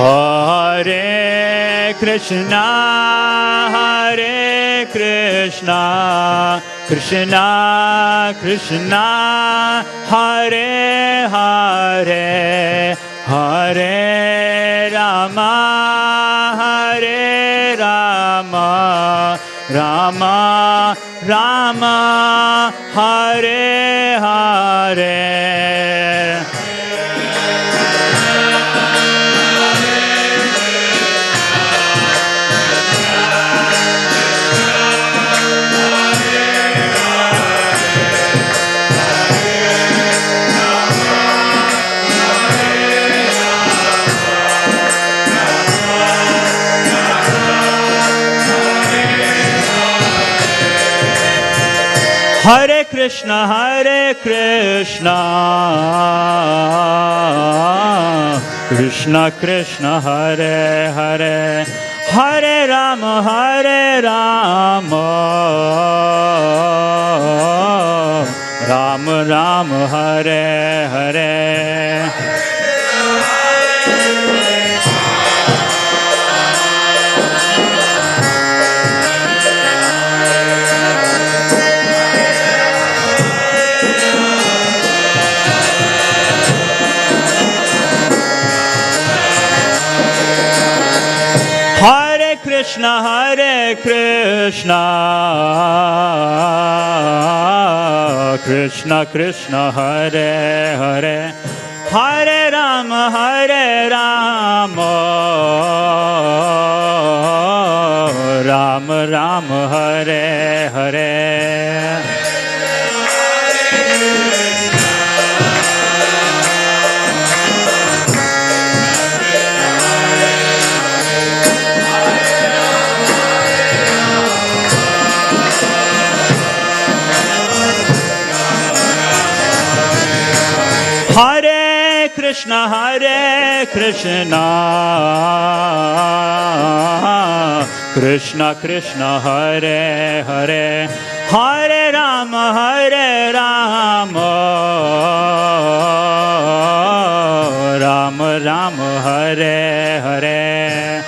Hare Krishna, Hare Krishna, Krishna Krishna, Hare Hare, Hare Rama, Hare Rama, Rama Rama, Hare Hare. Hare Krishna, Hare Krishna, Krishna Krishna, Hare Hare, Hare Rama, Hare Rama, Rama Rama, Hare Hare. Hare Krishna, Hare Krishna, Krishna Krishna, Hare Hare, Hare Rama, Hare Rama, Rama Rama, Hare Hare. Hare Krishna, Hare Krishna, Krishna Krishna, Hare Hare, Hare Rama, Hare Rama, Rama Rama, Hare Hare.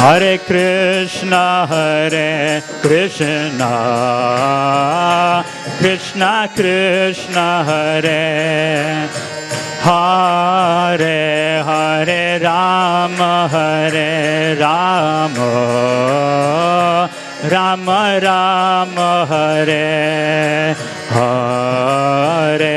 Hare Krishna, Hare Krishna, Krishna Krishna, Hare Hare, Hare Rama, Hare Rama, Rama Rama, Hare Hare.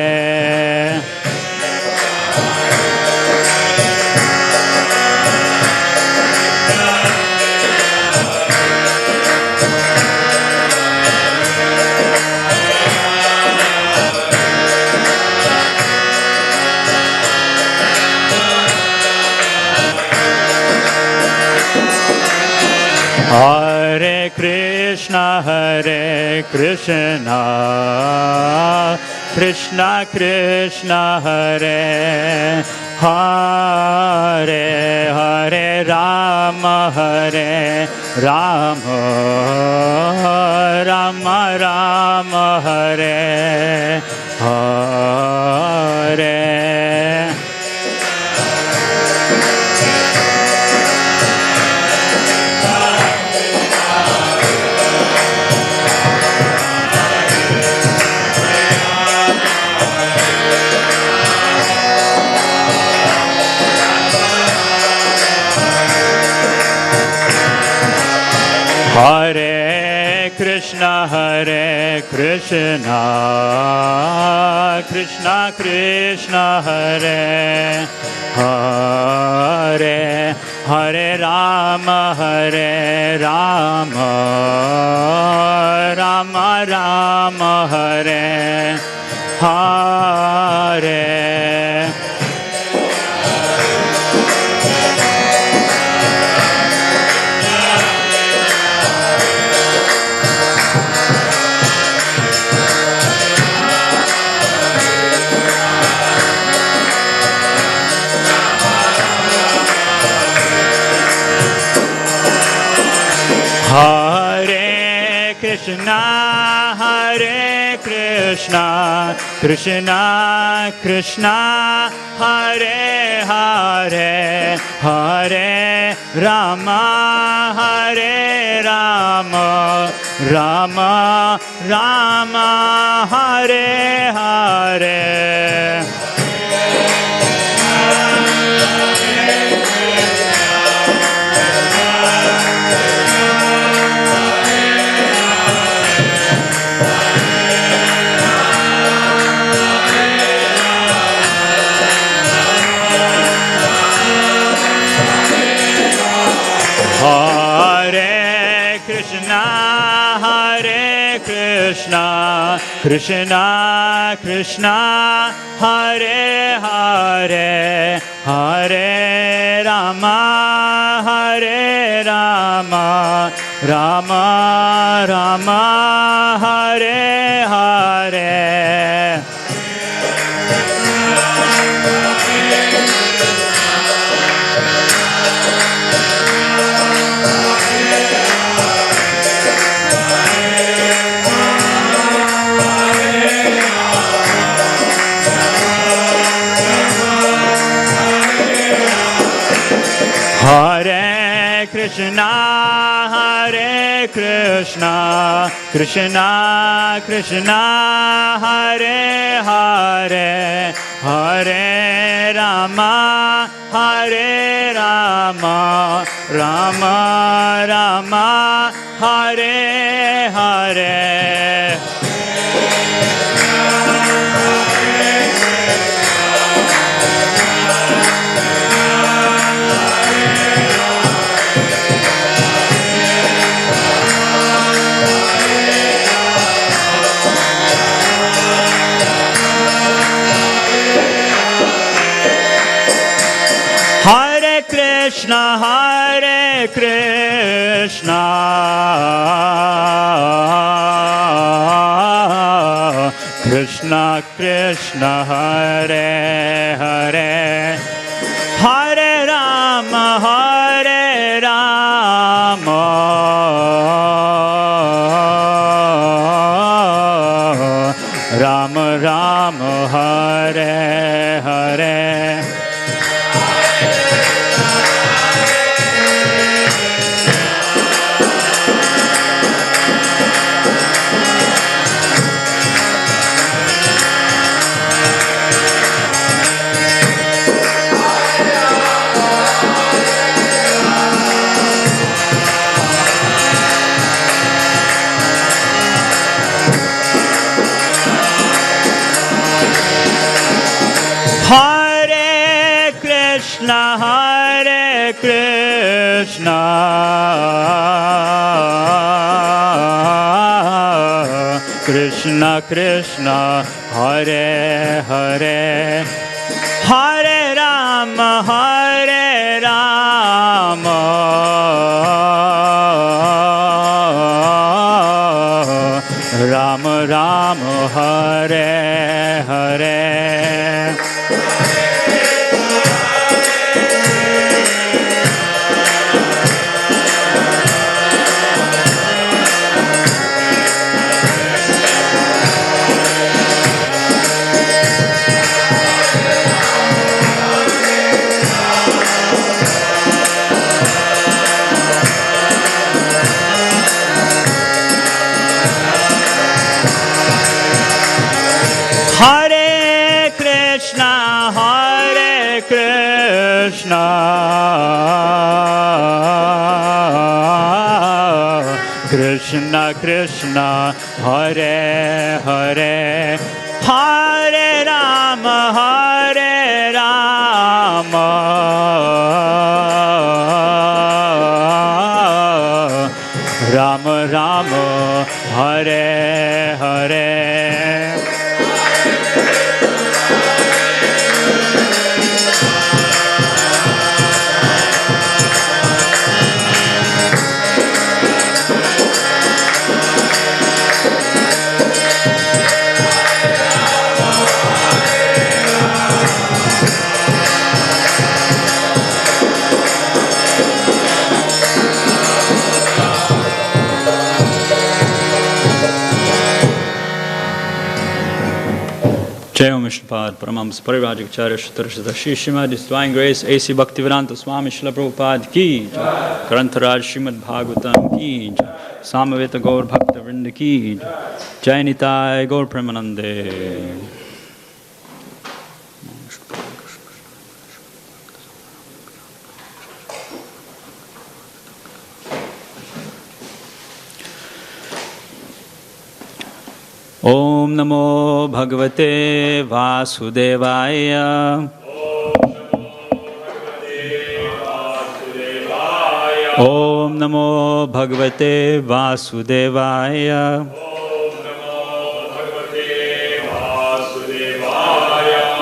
Hare Krishna, Hare Krishna, Krishna Krishna, Hare Hare, Hare Rama, Hare Rama, Rama Rama, Hare Hare. Hare Krishna, Hare Krishna, Krishna Krishna, Hare Hare, Hare Rama, Hare Rama, Rama Rama, Hare Hare. Krishna, Hare Krishna, Krishna Krishna, Hare Hare, Hare Rama, Hare Rama, Rama Rama, Hare Hare. Hare Krishna, Hare Krishna, Krishna Krishna, Hare Hare, Hare Rama, Hare Rama, Rama Rama, Hare Hare. Hare Krishna, Hare Krishna, Krishna Krishna, Hare Hare, Hare Rama, Hare Rama, Rama Rama, Hare Hare. Hare Krishna, Hare Krishna, Krishna Krishna, Hare Hare, Hare Rama, Hare Rama, Rama Rama, Hare Hare. Hare Krishna, Hare Krishna, Krishna Krishna, Hare Hare, Hare Rama, Hare Rama, Rama Rama, Hare Hare. Hare Krishna, Hare Krishna, Krishna Krishna, Hare Hare, Hare Rama, Hare Rama, Rama Rama, Hare Hare. Jai Om Vishnupada, Paramahams Parivrajacharya Shatarashata Srimad His Divine Grace A.C. Bhaktivedanta Swami Srila Prabhupada Ki Jai, Grantaraj Srimad Bhagavatam Ki Jai, Samaveta Gaur Bhakta Vrinda Ki Jai, Jai Nitai Gaur Premanande. Om Namo Bhagavate Vasudevaya. Om Namo Bhagavate Vasudevaya.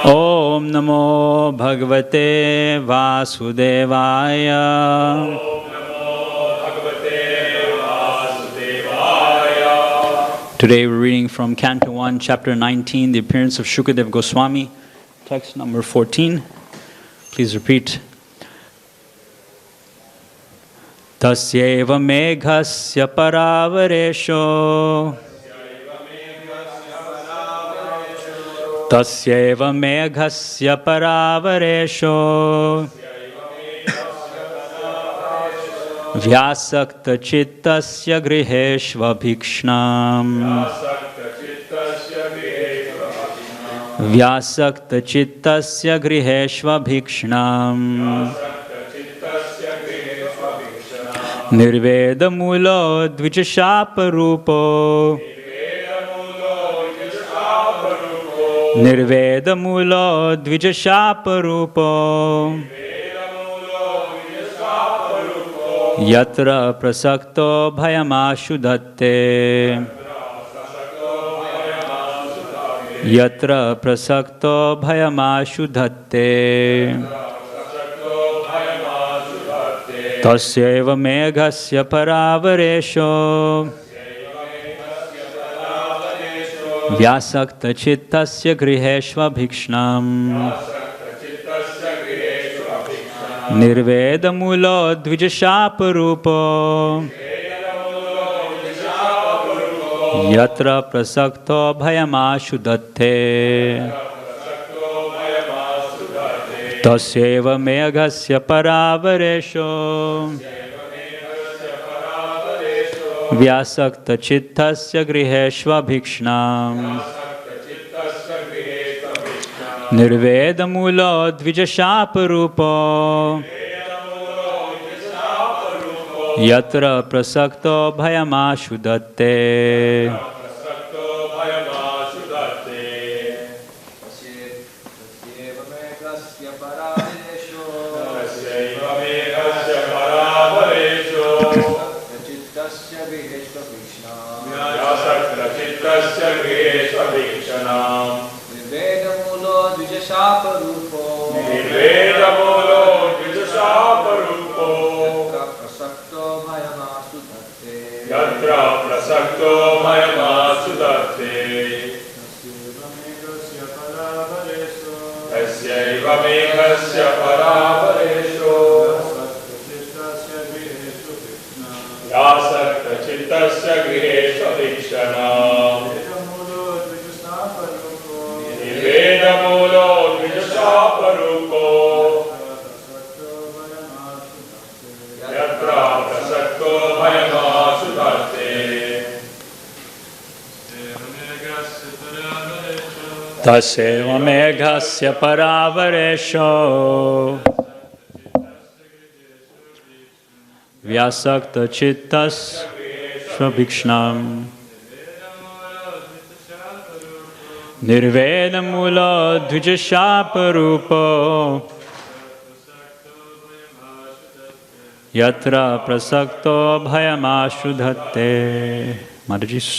Om Namo Bhagavate Vasudevaya. Today we're reading from Canto 1, Chapter 19, The Appearance of Shukadev Goswami, text number 14. Please repeat. Tasyeva meghasya paravaresho. Tasyeva meghasya paravaresho. Vyasakta chittasya griheshva bhikshnam. Vyasakta chittasya griheshva bhikshnam. Nirveda mulo dvijashapa rupo. Nirveda mulo dvijashapa rupo. Yatra prasakto bhayamashu dhatte. Yatra prasakto bhayamashu dhatte. Tasyeva meghasya paravaresho. Vyasakta chittasya griheshva bhikshnam. Nirveda mulo dvijashapa rupo. Yatra prasakto bhayamashu dhatte. Tasyeva meghasya paravaresho. Vyasakta chittasya griheshva bhikshnam. Nirveda mulo dvijashapa rupo. Yatra prasakto bhayamashu dhatte. Nirveda mulo dvijashapa rupo. Yatra prasakto bhayamasu dhatte. Tasyeva meghasya paravaresho. Vyasakta chittasya griheshva bhikshanam. Nirveda mulo dvijashapa rupo. Yatra prasakto bhayamasu dhatte. Tasyeva meghasya paravaresho. Vyasakta chittasya bhikshnam. Nirveda mulo dvijashapa rupo. Yatra prasakto bhayamashu dhatte. Madhajis.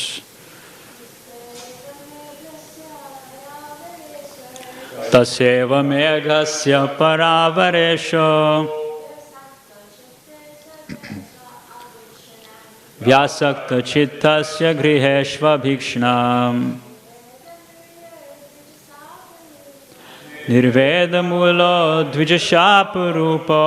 Tasyeva meghasya paravaresho. Vyasakta chittasya griheshva bhikshnam. Nirveda mulo dvijashapa rupo.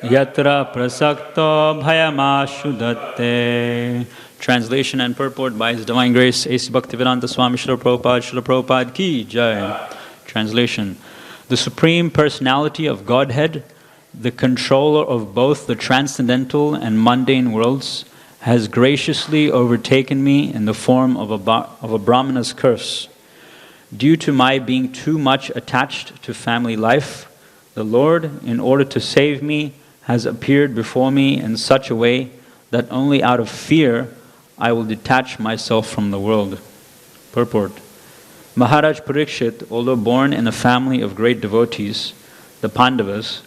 yatra prasakto bhayamashu datte. Translation and purport by His Divine Grace A.C. Bhaktivedanta Swami Srila Prabhupada ki jai. Translation. The Supreme Personality of Godhead, the controller of both the transcendental and mundane worlds, has graciously overtaken me in the form of a Brahmana's curse. Due to my being too much attached to family life, the Lord, in order to save me, has appeared before me in such a way that only out of fear I will detach myself from the world. Purport. Maharaj Parikshit, although born in a family of great devotees, the Pandavas,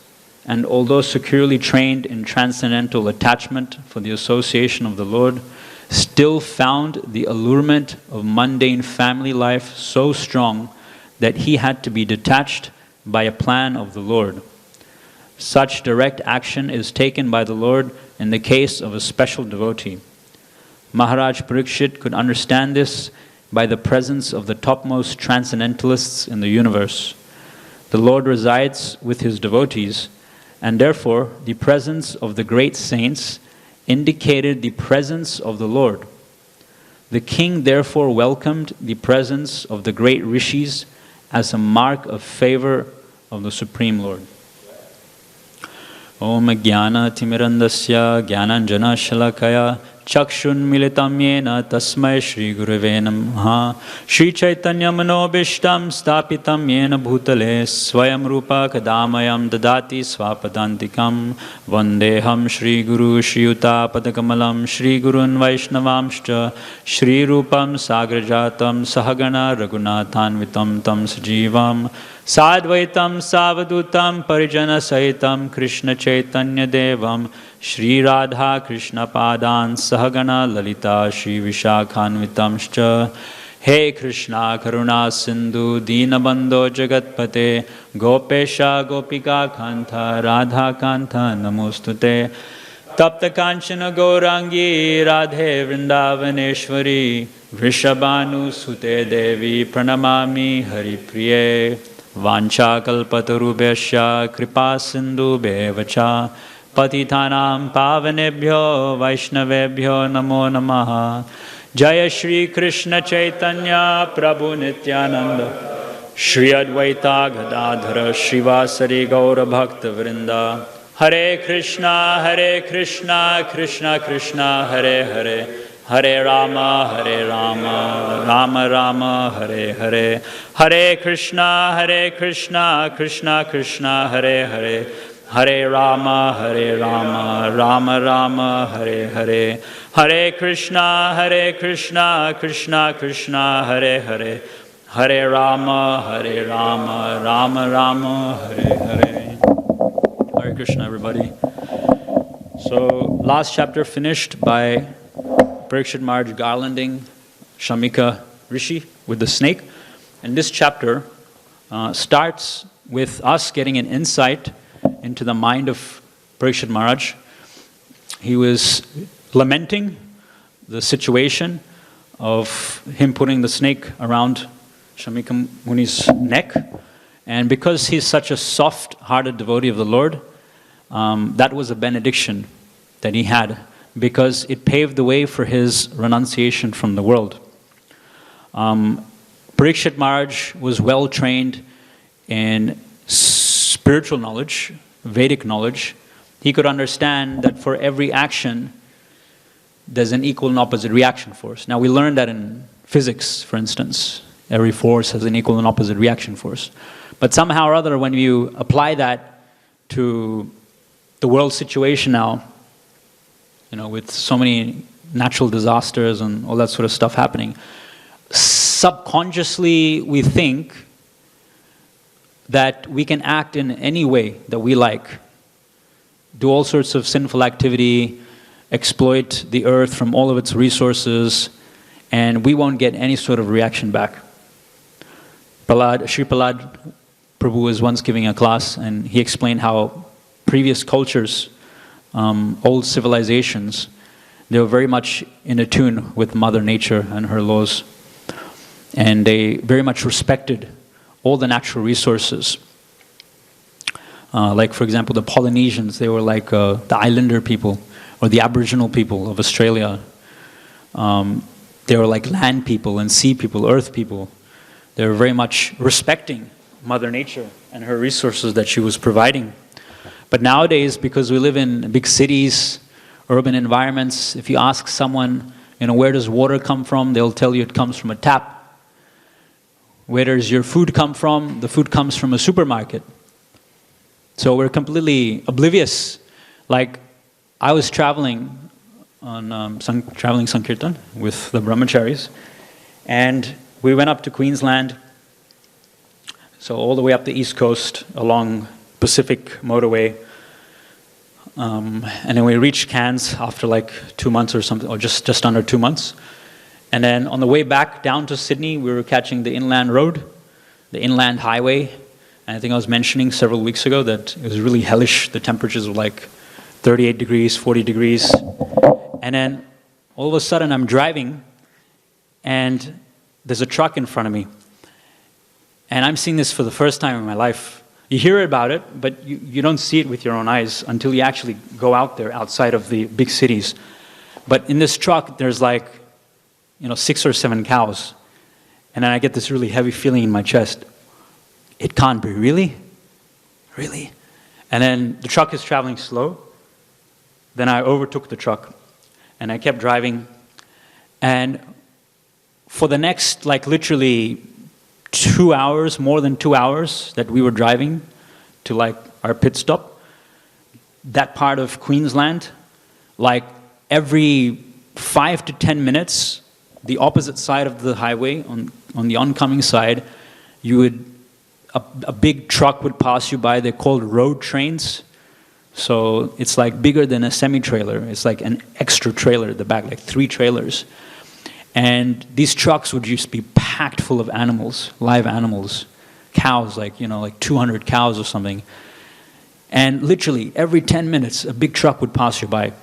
and although securely trained in transcendental attachment for the association of the Lord, still found the allurement of mundane family life so strong that he had to be detached by a plan of the Lord. Such direct action is taken by the Lord in the case of a special devotee. Maharaj Parikshit could understand this by the presence of the topmost transcendentalists in the universe. The Lord resides with His devotees, and therefore the presence of the great saints indicated the presence of the Lord. The king therefore welcomed the presence of the great rishis as a mark of favor of the Supreme Lord. Om Jnana Timirandasya Jnananjana Shalakaya Chakshun Militam Yena Tasmai Shri Gurave Namaha Shri Chaitanya Manobishtam Stapitam Yena Bhutale Swayam Rupa Kadamayam Dadati Swapadantikam Vandeham Shri Guru Shri Yuta Padakamalam Shri Gurun Vaishnavamshcha Shri Rupam Sagrajatam Sahagana Raghunathanvitam Tam Sajivam Sadvaitam Savadutam Parijana Sahitam Krishna Chaitanya Devam Shri Radha Krishna Padan Sahagana Lalita Shri Vishakhanvitamscha He Krishna Karuna Sindhu Dinabandho Jagatpate Gopesha Gopika Kanta Radha Kanta Namostute Tapta Kanchana Gaurangi Radhe Vrindavaneshwari Vrishabhanu Sute Devi Pranamami Hari Priye Vancha Kalpatarubhyasya Kripa Sindhu Bevacha Patitanam Pavanebhyo Vaishnavebhyo Namo Namaha Jaya Shri Krishna Chaitanya Prabhu Nityananda Shri Advaita Gadadhara Srivasari Gaura Bhakta Vrinda Hare Krishna Krishna Krishna Hare Hare Hare Rama Rama Rama Hare Hare Hare Krishna Krishna Krishna Hare Hare Hare Rama Rama Rama Hare Hare Hare Krishna Krishna Krishna Hare Hare Hare Rama Rama Rama Hare Hare. Hare Krishna, everybody. So last chapter finished by Parikshit Maharaj garlanding Shamika Rishi with the snake. And this chapter starts with us getting an insight into the mind of Parikshit Maharaj. He was lamenting the situation of him putting the snake around Shamika Muni's neck. And because he's such a soft-hearted devotee of the Lord, that was a benediction that he had, because it paved the way for his renunciation from the world. Parikshit Maharaj was well trained in spiritual knowledge, Vedic knowledge. He could understand that for every action, there's an equal and opposite reaction force. Now we learned that in physics, for instance. Every force has an equal and opposite reaction force. But somehow or other, when you apply that to the world situation now, with so many natural disasters and all that sort of stuff happening, subconsciously we think that we can act in any way that we like, do all sorts of sinful activity, exploit the earth from all of its resources, and we won't get any sort of reaction back. Sri Prahlad Prabhu was once giving a class, and he explained how previous cultures, old civilizations, they were very much in attune with Mother Nature and her laws. And they very much respected all the natural resources. Like, for example, the Polynesians, they were like the islander people, or the Aboriginal people of Australia. They were like land people and sea people, earth people. They were very much respecting Mother Nature and her resources that she was providing. But nowadays, because we live in big cities, urban environments, if you ask someone, where does water come from, they'll tell you it comes from a tap. Where does your food come from? The food comes from a supermarket. So we're completely oblivious. Like, I was traveling on traveling Sankirtan with the brahmacharis, and we went up to Queensland, so all the way up the east coast along Pacific motorway, and then we reached Cairns after like 2 months or something, or just under 2 months. And then on the way back down to Sydney, we were catching the inland road, the inland highway. And I think I was mentioning several weeks ago that it was really hellish. The temperatures were like 38 degrees, 40 degrees. And then all of a sudden I'm driving and there's a truck in front of me. And I'm seeing this for the first time in my life. You hear about it, but you don't see it with your own eyes until you actually go out there outside of the big cities. But in this truck, there's like, 6 or 7 cows. And then I get this really heavy feeling in my chest. It can't be, really? Really? And then the truck is traveling slow. Then I overtook the truck and I kept driving. And for the next, literally 2 hours, more than 2 hours that we were driving to our pit stop, that part of Queensland, every 5 to 10 minutes, the opposite side of the highway, on the oncoming side, a big truck would pass you by. They're called road trains. So it's bigger than a semi-trailer. It's like an extra trailer at the back, 3 trailers. And these trucks would just be packed full of animals, live animals, cows, 200 cows or something. And literally every 10 minutes, a big truck would pass you by.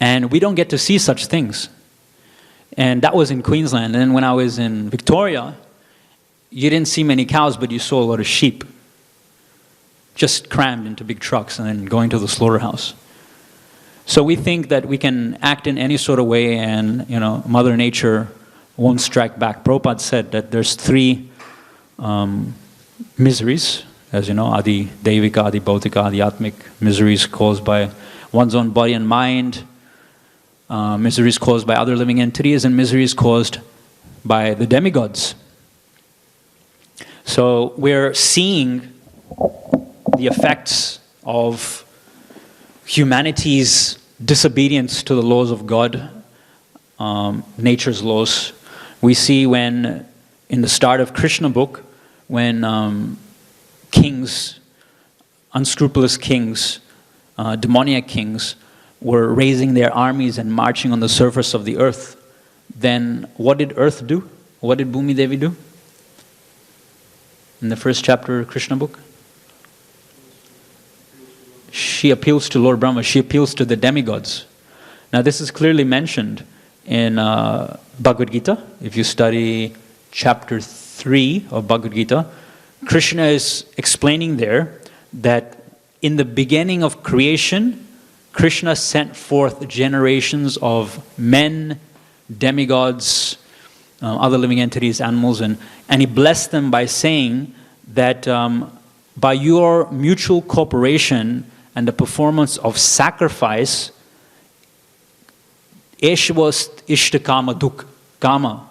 And we don't get to see such things. And that was in Queensland. And then when I was in Victoria, you didn't see many cows, but you saw a lot of sheep just crammed into big trucks and then going to the slaughterhouse. So we think that we can act in any sort of way and, Mother Nature won't strike back. Prabhupada said that there's 3 miseries, as you know, Adi Devika, Adi Bhautika, Adi Atmik, miseries caused by one's own body and mind, miseries caused by other living entities, and miseries caused by the demigods. So we're seeing the effects of humanity's disobedience to the laws of God, nature's laws. We see when, in the start of Krishna book, when kings, unscrupulous kings, demoniac kings, were raising their armies and marching on the surface of the earth, then what did earth do? What did Bhumi Devi do? In the first chapter of Krishna book? She appeals to Lord Brahma. She appeals to the demigods. Now this is clearly mentioned in Bhagavad Gita. If you study chapter 3 of Bhagavad Gita, Krishna is explaining there that in the beginning of creation, Krishna sent forth generations of men, demigods, other living entities, animals, and he blessed them by saying that by your mutual cooperation and the performance of sacrifice, Eshvas Ishtakama Duk Kama.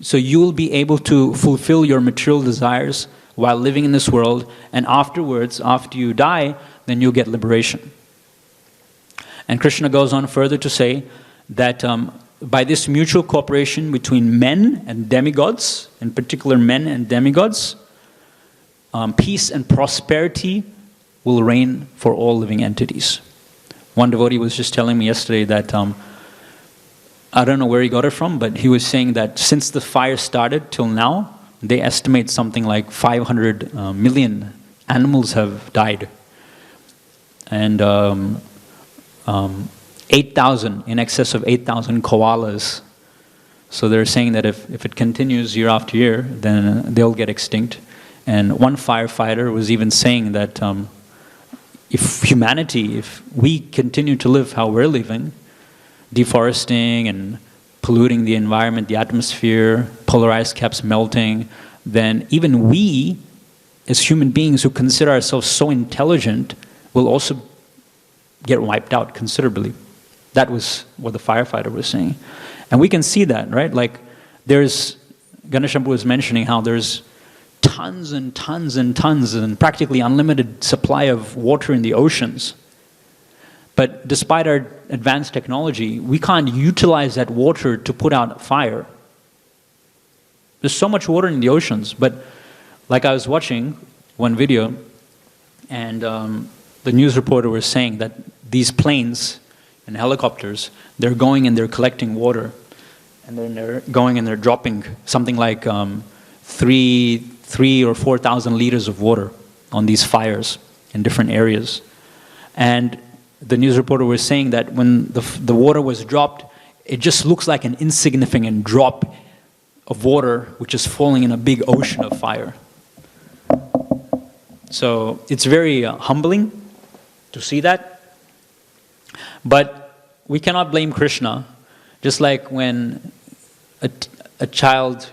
So you will be able to fulfill your material desires while living in this world, and afterwards, after you die, then you'll get liberation. And Krishna goes on further to say that by this mutual cooperation between men and demigods, in particular men and demigods, peace and prosperity will reign for all living entities. One devotee was just telling me yesterday that, I don't know where he got it from, but he was saying that since the fire started till now, they estimate something like 500 million animals have died. And 8,000, in excess of 8,000 koalas. So they're saying that if it continues year after year, then they'll get extinct. And one firefighter was even saying that if we continue to live how we're living, deforesting and polluting the environment, the atmosphere, polar ice caps melting, then even we, as human beings who consider ourselves so intelligent, will also get wiped out considerably. That was what the firefighter was saying. And we can see that, right? Like, Ganeshambu was mentioning how there's tons and tons and tons and practically unlimited supply of water in the oceans. But despite our advanced technology, we can't utilize that water to put out fire. There's so much water in the oceans, but like I was watching one video, and the news reporter was saying that these planes and helicopters, they're going and they're collecting water, and then they're going and they're dropping something like 3 or 4,000 liters of water on these fires in different areas. And the news reporter was saying that when the water was dropped, it just looks like an insignificant drop of water which is falling in a big ocean of fire. So it's very humbling to see that. But we cannot blame Krishna. Just like when a child,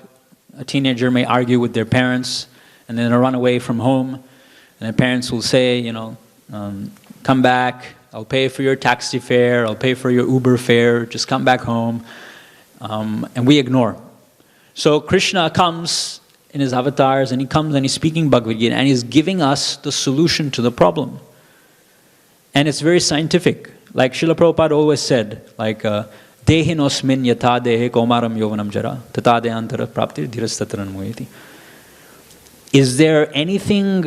a teenager may argue with their parents and then run away from home, and their parents will say, come back, I'll pay for your taxi fare, I'll pay for your Uber fare, just come back home. And we ignore. So Krishna comes in his avatars, and he comes and he's speaking Bhagavad Gita, and he's giving us the solution to the problem. And it's very scientific. Like Srila Prabhupada always said, like, Dehinosmin yatha dehe komaram yovanam jara, tata deyantara prapti dhirastataran moyeti. Is there anything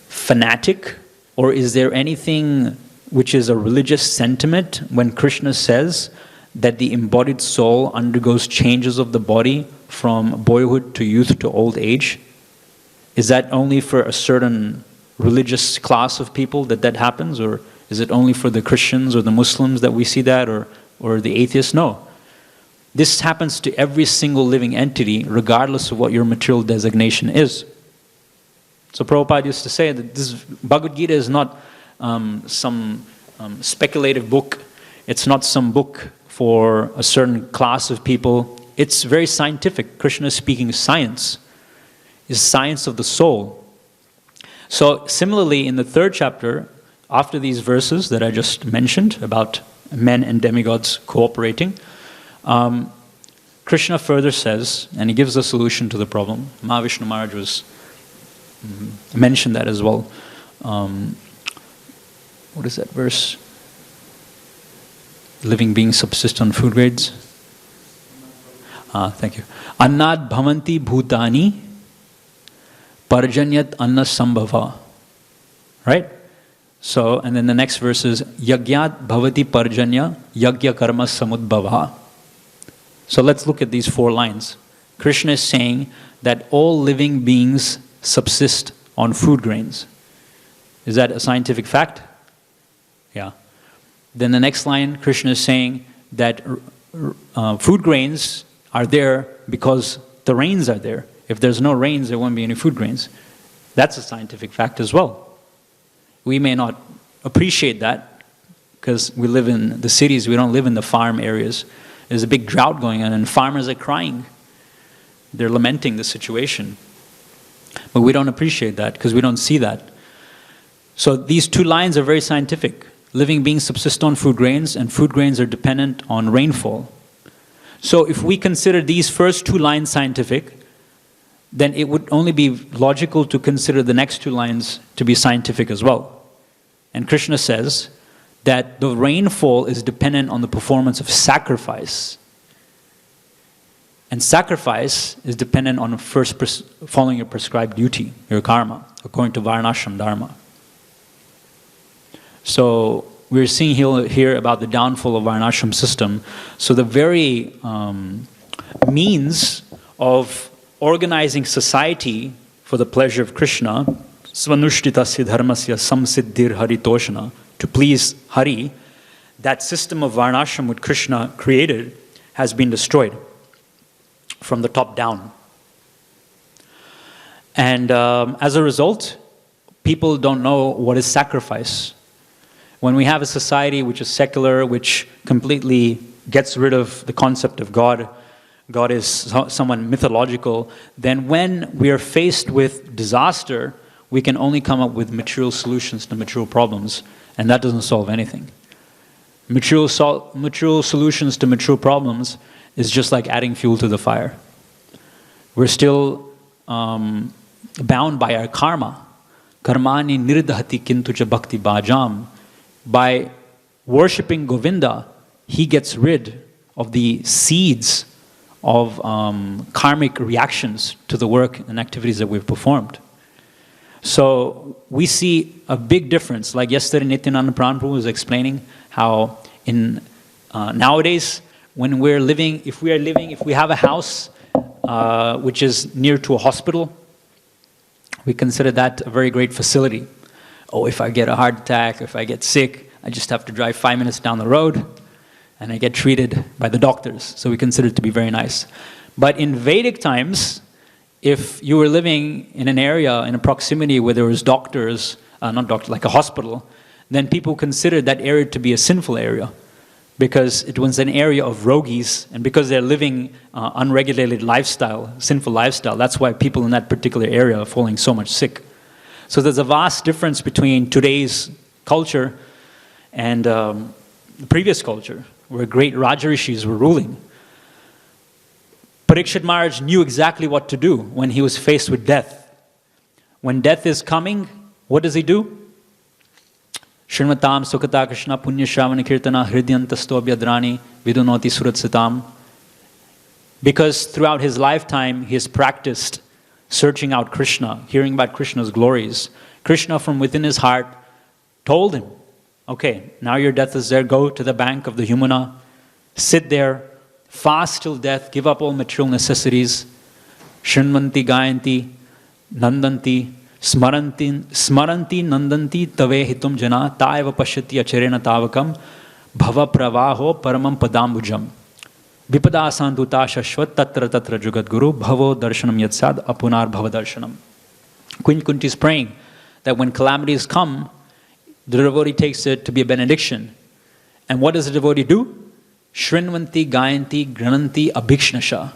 fanatic, or is there anything which is a religious sentiment when Krishna says that the embodied soul undergoes changes of the body from boyhood to youth to old age? Is that only for a certain religious class of people that happens, or is it only for the Christians or the Muslims that we see that, or the atheists? No. This happens to every single living entity, regardless of what your material designation is. So Prabhupada used to say that this Bhagavad Gita is not some speculative book. It's not some book for a certain class of people. It's very scientific. Krishna is speaking science. It's science of the soul. So similarly, in the 3rd chapter, after these verses that I just mentioned about men and demigods cooperating, Krishna further says, and he gives the solution to the problem. Mahavishnu Maharaj was mentioned that as well. What is that verse? Living beings subsist on food grades. Thank you. Annad bhavanti bhutani parjanyat anna sambhava. Right? So, and then the next verse is Yagyat bhavati parjanya yagya karma samudbhava. So let's look at these 4 lines. Krishna is saying that all living beings subsist on food grains. Is that a scientific fact? Yeah. Then the next line, Krishna is saying that food grains are there because the rains are there. If there's no rains, there won't be any food grains. That's a scientific fact as well. We may not appreciate that because we live in the cities, we don't live in the farm areas. There's a big drought going on and farmers are crying. They're lamenting the situation. But we don't appreciate that because we don't see that. So these 2 lines are very scientific. Living beings subsist on food grains, and food grains are dependent on rainfall. So if we consider these first 2 lines scientific, then it would only be logical to consider the next 2 lines to be scientific as well. And Krishna says that the rainfall is dependent on the performance of sacrifice. And sacrifice is dependent on first following your prescribed duty, your karma, according to Varnashram Dharma. So we're seeing here about the downfall of Varnashram system. So the very means of organizing society for the pleasure of Krishna, svanushthitasya dharmasya samsiddhir haritoshana, to please Hari, that system of Varnashram which Krishna created has been destroyed from the top down. And as a result, people don't know what is sacrifice. When we have a society which is secular, which completely gets rid of the concept of God, God is someone mythological, then when we are faced with disaster, we can only come up with material solutions to material problems, and that doesn't solve anything. Material solutions to material problems is just like adding fuel to the fire. We're still bound by our karma. Karmani nirdhati kintucha bhakti bhajam. By worshipping Govinda, he gets rid of the seeds of karmic reactions to the work and activities that we've performed. So we see a big difference. Like yesterday, Nityananda Prabhu was explaining how in nowadays, when we're living, if we have a house which is near to a hospital, we consider that a very great facility. Oh, if I get a heart attack, if I get sick, I just have to drive 5 minutes down the road and I get treated by the doctors. So we consider it to be very nice. But in Vedic times, if you were living in an area, in a proximity where there was doctors, not doctors, like a hospital, then people considered that area to be a sinful area because it was an area of rogis, and because they're living unregulated lifestyle, sinful lifestyle, that's why people in that particular area are falling so much sick. So there's a vast difference between today's culture and the previous culture, where great Rajarishis were ruling. Parikshit Maharaj knew exactly what to do when he was faced with death. When death is coming, what does he do? Shrinatam Sukata Krishna Punya Shravana Kirtana Hridyantasto Abhyadrani Vidunoti Surat Sitam. Because throughout his lifetime, he has practiced searching out Krishna, hearing about Krishna's glories. Krishna from within his heart told him, okay, now your death is there, go to the bank of the Yamuna, sit there, fast till death, give up all material necessities. Shrinvanti Gayanti Nandanti Smaranti Nandanti Tave Hitum Jana Taiva Pashyati Acharena Tavakam Bhava Pravaho Paramam Padambujam Vipada Sanduta Shashvat Tatra Tatra Jugat Guru Bhavo Darshanam Yatsad Apunar Bhava Darshanam. Queen Kunti is praying that when calamities come, the devotee takes it to be a benediction. And what does the devotee do? Shrinvanti Gayanti Grananti Abhikshnasha.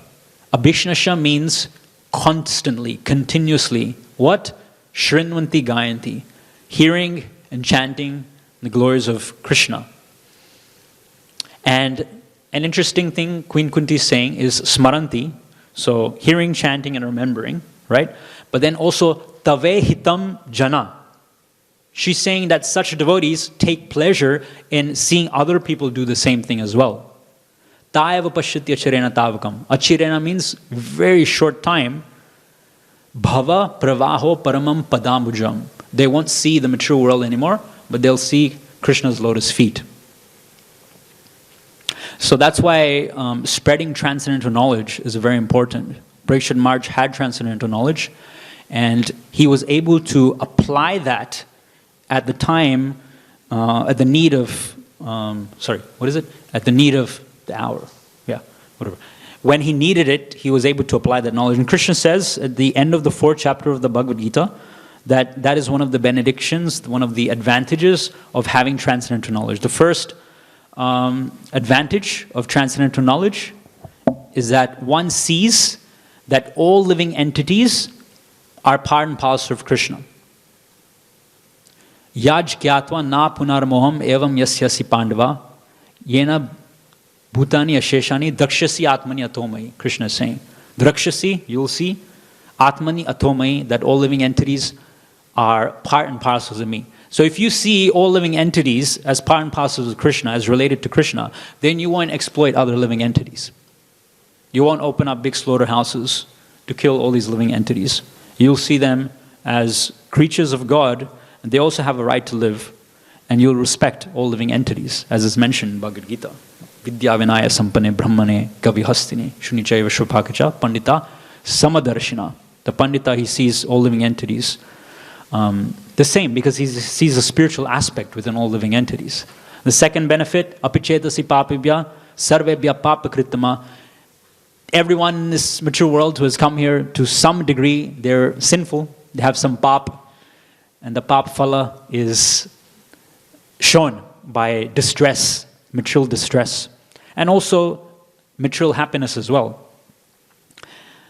Abhikshnasha means constantly, continuously. What? Shrinvanti Gayanti. Hearing and chanting the glories of Krishna. And an interesting thing Queen Kunti is saying is smaranti, so hearing, chanting, and remembering, right? But then also tave hitam jana. She's saying that such devotees take pleasure in seeing other people do the same thing as well. Tayava pashyati acharena tavakam. Acharena means very short time. Bhava pravaho paramam padambujam. They won't see the material world anymore, but they'll see Krishna's lotus feet. So that's why spreading transcendental knowledge is very important. Parikshit Maharaj had transcendental knowledge, and he was able to apply that at the time, at the need of, at the need of the hour. Yeah, whatever. When he needed it, he was able to apply that knowledge. And Krishna says at the end of the 4th chapter of the Bhagavad Gita, that is one of the benedictions, one of the advantages of having transcendental knowledge. The first advantage of transcendental knowledge is that one sees that all living entities are part and parcel of Krishna. Yaj kyatva na punarmoham evam yasyasi pandava yena bhutani asheshani drakshasi atmani atomai. Krishna is saying, drakshasi, you'll see, atmani atomai, that all living entities are part and parcels of me. So if you see all living entities as part and parcels of Krishna, as related to Krishna, then you won't exploit other living entities. You won't open up big slaughterhouses to kill all these living entities. You'll see them as creatures of God, and they also have a right to live, and you'll respect all living entities, as is mentioned in Bhagavad Gita. Vidya Vinaya Sampane Brahmane Kavihastine Shunichaiva Shupakacha Pandita Samadarshina. The Pandita, he sees all living entities the same, because he sees a spiritual aspect within all living entities. The second benefit, apichetasi papibhya sarvebhya papakritama. everyone in this mature world who has come here, to some degree, they're sinful. They have some pap, and the pap phala is shown by distress, material distress, and also material happiness as well.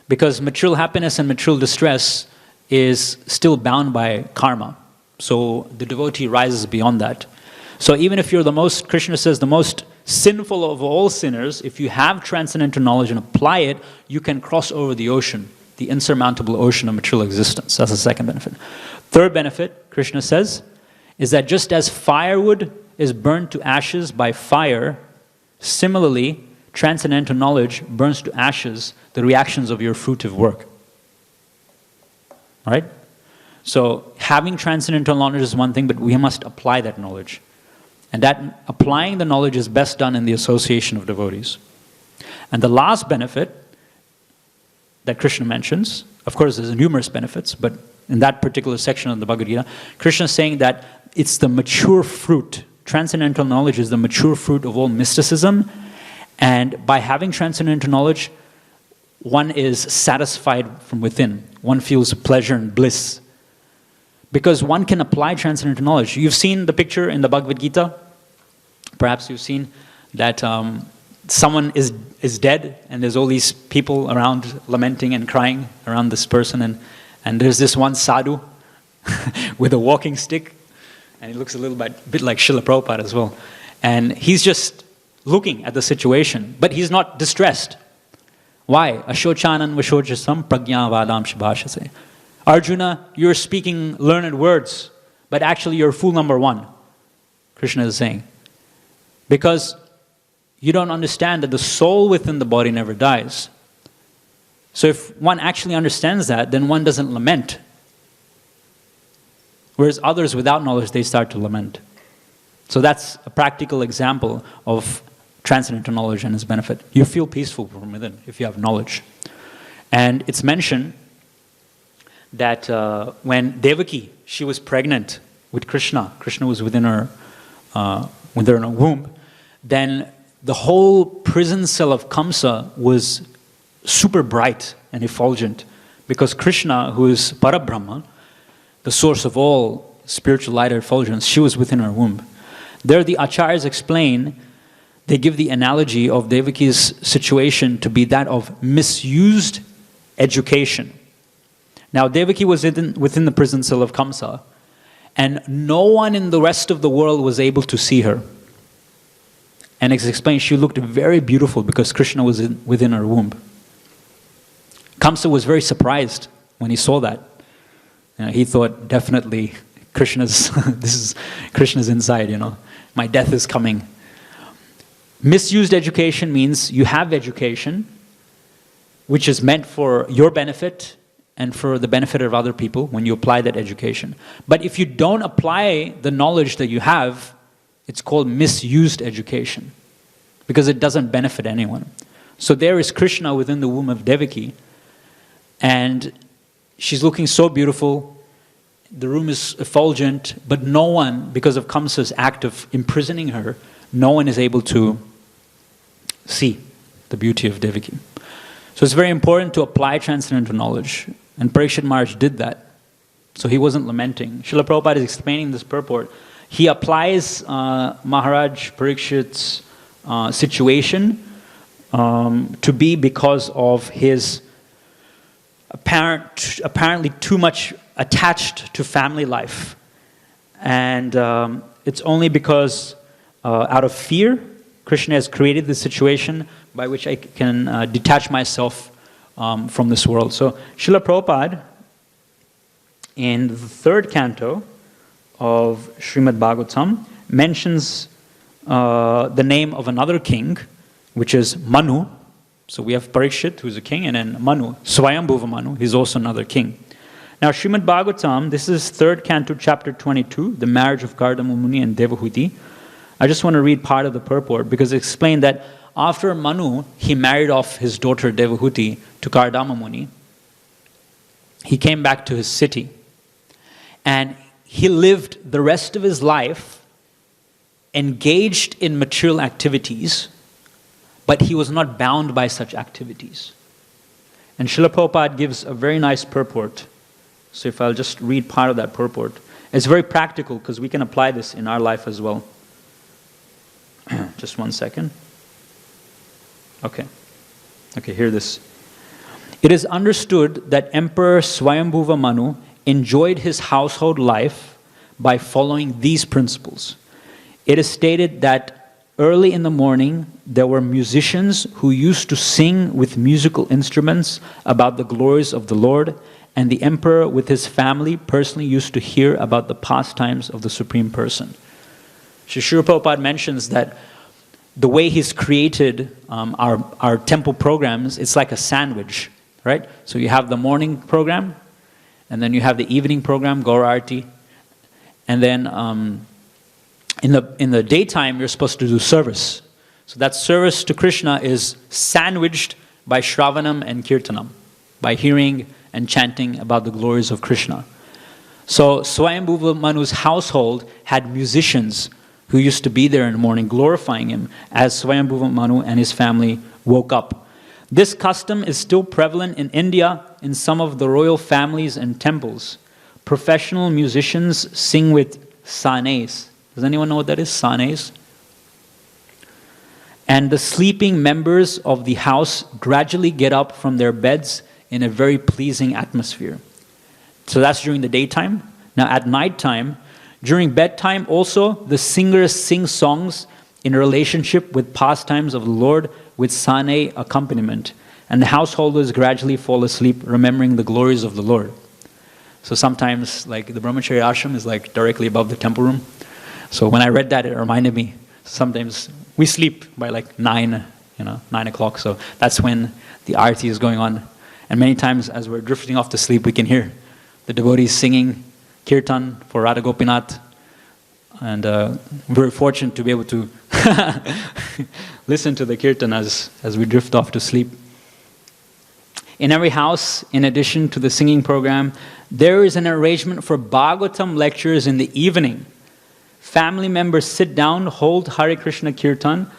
Because material happiness and material distress is still bound by karma. So the devotee rises beyond that. So even if you're the most, Krishna says, the most sinful of all sinners, if you have transcendental knowledge and apply it, you can cross over the ocean, the insurmountable ocean of material existence. That's the second benefit. Third benefit, Krishna says, is that just as firewood is burnt to ashes by fire, similarly, transcendental knowledge burns to ashes the reactions of your fruitive work. All right? So having transcendental knowledge is one thing, but we must apply that knowledge. And that applying the knowledge is best done in the association of devotees. And the last benefit that Krishna mentions, of course there's numerous benefits, but in that particular section of the Bhagavad Gita, Krishna is saying that it's the mature fruit. Transcendental knowledge is the mature fruit of all mysticism. And by having transcendental knowledge, one is satisfied from within. One feels pleasure and bliss. Because one can apply transcendental knowledge. You've seen the picture in the Bhagavad Gita. Perhaps you've seen that someone is dead, and there's all these people around lamenting and crying around this person. And there's this one sadhu with a walking stick. And he looks a little bit like Srila Prabhupada as well. And he's just looking at the situation, but he's not distressed. Why? Ashochanan vashochasam prajna vadam shibhashase. Arjuna, you're speaking learned words, but actually you're fool number one, Krishna is saying. Because you don't understand that the soul within the body never dies. So if one actually understands that, then one doesn't lament. Whereas others without knowledge, they start to lament. So that's a practical example of transcendental knowledge and its benefit. You feel peaceful from within if you have knowledge. And it's mentioned that when Devaki, she was pregnant with Krishna was within her womb, then the whole prison cell of Kamsa was super bright and effulgent, because Krishna, who is Parabrahma, the source of all spiritual light and effulgence, she was within her womb. There the Acharyas explain, they give the analogy of Devaki's situation to be that of misused education. Now Devaki was within the prison cell of Kamsa, and no one in the rest of the world was able to see her. And it's explained she looked very beautiful because Krishna was within her womb. Kamsa was very surprised when he saw that. He thought, definitely Krishna's inside, my death is coming. Misused education means you have education which is meant for your benefit and for the benefit of other people when you apply that education. But if you don't apply the knowledge that you have, it's called misused education, because it doesn't benefit anyone. So there is Krishna within the womb of Devaki, and she's looking so beautiful. The room is effulgent, but no one, because of Kamsa's act of imprisoning her, no one is able to see the beauty of Devaki. So it's very important to apply transcendental knowledge. And Parikshit Maharaj did that. So he wasn't lamenting. Srila Prabhupada is explaining this purport. He applies Maharaj Parikshit's situation to be because of his apparently too much attached to family life. And it's only because out of fear, Krishna has created this situation by which I can detach myself from this world. So Srila Prabhupada, in the third canto of Srimad Bhagavatam, mentions the name of another king, which is Manu. So we have Parikshit, who's a king, and then Manu, Swayambhuva Manu, he's also another king. Now Srimad Bhagavatam, this is third canto, chapter 22, the marriage of Kardama Muni and Devahuti. I just want to read part of the purport, because it explained that after Manu, he married off his daughter Devahuti to Kardama Muni. He came back to his city, and he lived the rest of his life engaged in material activities, but he was not bound by such activities. And Srila Prabhupada gives a very nice purport. So if I'll just read part of that purport. It's very practical because we can apply this in our life as well. Just one second. Okay, hear this. It is understood that Emperor Swayambhuva Manu enjoyed his household life by following these principles. It is stated that early in the morning there were musicians who used to sing with musical instruments about the glories of the Lord, and the emperor with his family personally used to hear about the pastimes of the Supreme Person. Srila Prabhupada mentions that the way he's created our temple programs, it's like a sandwich, right? So you have the morning program, and then you have the evening program, Gaur Arati, and then in the daytime you're supposed to do service. So that service to Krishna is sandwiched by Shravanam and Kirtanam, by hearing and chanting about the glories of Krishna. So Swayambhuva Manu's household had musicians who used to be there in the morning glorifying him as Swayambhuva Manu and his family woke up. This custom is still prevalent in India in some of the royal families and temples. Professional musicians sing with sanes. Does anyone know what that is? Sanes? And the sleeping members of the house gradually get up from their beds in a very pleasing atmosphere. So that's during the daytime. Now at nighttime, during bedtime also, the singers sing songs in relationship with pastimes of the Lord with sane accompaniment. And the householders gradually fall asleep remembering the glories of the Lord. So sometimes, like the Brahmachari ashram is like directly above the temple room. So when I read that, it reminded me, sometimes we sleep by like 9 o'clock. So that's when the arati is going on. And many times as we're drifting off to sleep, we can hear the devotees singing Kirtan for Radha Gopinath. And we're fortunate to be able to listen to the Kirtan as we drift off to sleep. In every house, in addition to the singing program, there is an arrangement for Bhagavatam lectures in the evening. Family members sit down, hold Hare Krishna Kirtan,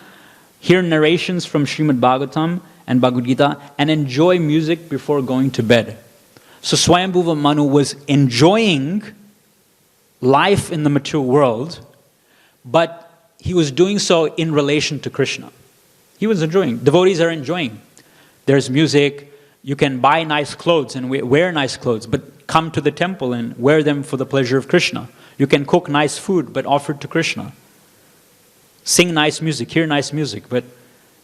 hear narrations from Srimad Bhagavatam and Bhagavad Gita, and enjoy music before going to bed. So Swayambhuva Manu was enjoying life in the material world, but he was doing so in relation to Krishna. He was enjoying. Devotees are enjoying. There's music. You can buy nice clothes and wear nice clothes, but come to the temple and wear them for the pleasure of Krishna. You can cook nice food, but offer it to Krishna. Sing nice music, hear nice music, but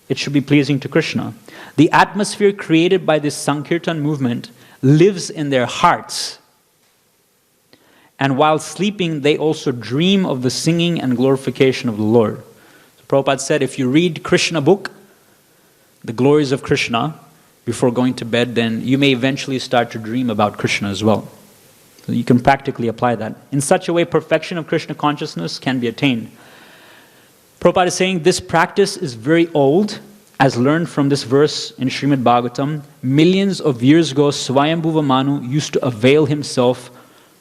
it should be pleasing to Krishna. The atmosphere created by this Sankirtan movement lives in their hearts. And while sleeping, they also dream of the singing and glorification of the Lord. So Prabhupada said, if you read Krishna book, the glories of Krishna, before going to bed, then you may eventually start to dream about Krishna as well. So you can practically apply that. In such a way, perfection of Krishna consciousness can be attained. Prabhupada is saying this practice is very old, as learned from this verse in Srimad Bhagavatam. Millions of years ago, Swayambhuva Manu used to avail himself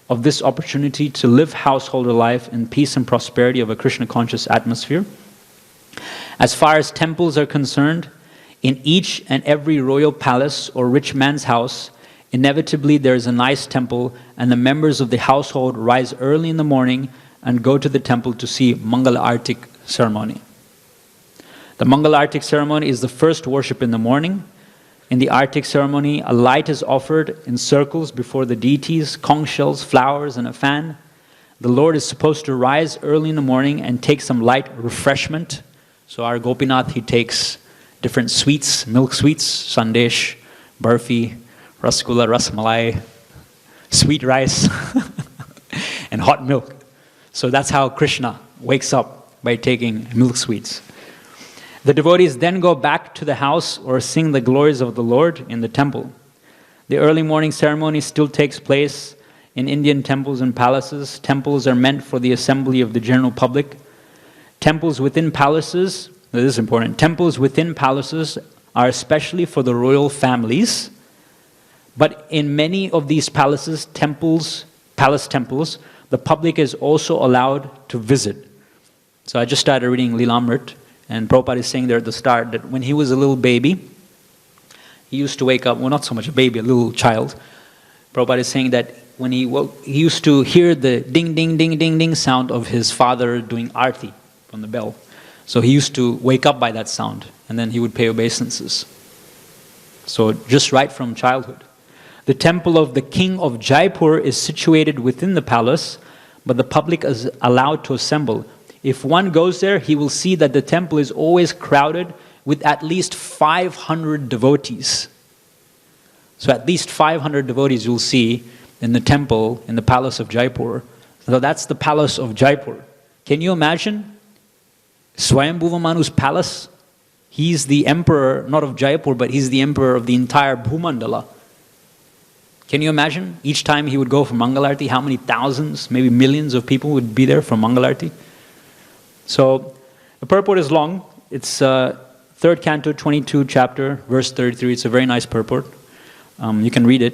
of this opportunity to live householder life in peace and prosperity of a Krishna conscious atmosphere. As far as temples are concerned, in each and every royal palace or rich man's house, inevitably there is a nice temple, and the members of the household rise early in the morning and go to the temple to see Mangala Artik ceremony. The Mangala Artik ceremony is the first worship in the morning. In the Artik ceremony, a light is offered in circles before the deities, conch shells, flowers, and a fan. The Lord is supposed to rise early in the morning and take some light refreshment. So our Gopinath, he takes different sweets, milk sweets, sandesh, barfi, rasgulla, rasmalai, sweet rice, and hot milk. So that's how Krishna wakes up, by taking milk sweets. The devotees then go back to the house or sing the glories of the Lord in the temple. The early morning ceremony still takes place in Indian temples and palaces. Temples are meant for the assembly of the general public. Temples within palaces, this is important, temples within palaces are especially for the royal families. But in many of these palaces, palace temples, the public is also allowed to visit. So I just started reading Lilamrit. And Prabhupada is saying there at the start that when he was a little baby, he used to wake up, well, not so much a baby, a little child. Prabhupada is saying that when he woke, he used to hear the ding, ding, ding, ding, ding sound of his father doing arti from the bell. So he used to wake up by that sound, and then he would pay obeisances. So just right from childhood. The temple of the king of Jaipur is situated within the palace, but the public is allowed to assemble. If one goes there, he will see that the temple is always crowded with at least 500 devotees. So at least 500 devotees you'll see in the temple, in the palace of Jaipur. So that's the palace of Jaipur. Can you imagine Swayambhuva Manu's palace? He's the emperor, not of Jaipur, but he's the emperor of the entire Bhumandala. Can you imagine? Each time he would go for Mangalarti, how many thousands, maybe millions of people would be there for Mangalarti? So the purport is long. It's 3rd canto, 22 chapter, verse 33. It's a very nice purport. You can read it.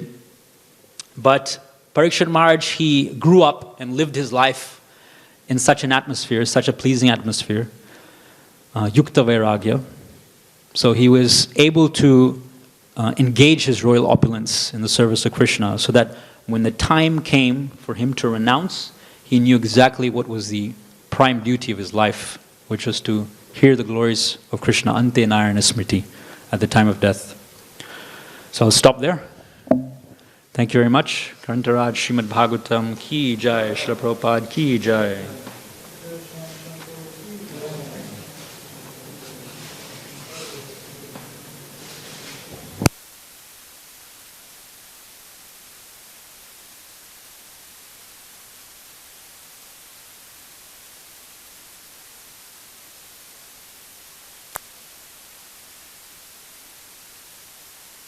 But Parikshit Maharaj, he grew up and lived his life in such an atmosphere, such a pleasing atmosphere, Yukta Vairagya. So he was able to engage his royal opulence in the service of Krishna, so that when the time came for him to renounce, he knew exactly what was the prime duty of his life, which was to hear the glories of Krishna, Ante Narayana Smriti, at the time of death. So I'll stop there. Thank you very much. Karantaraj Srimad Bhagavatam ki jai, Srila Prabhupada ki jai.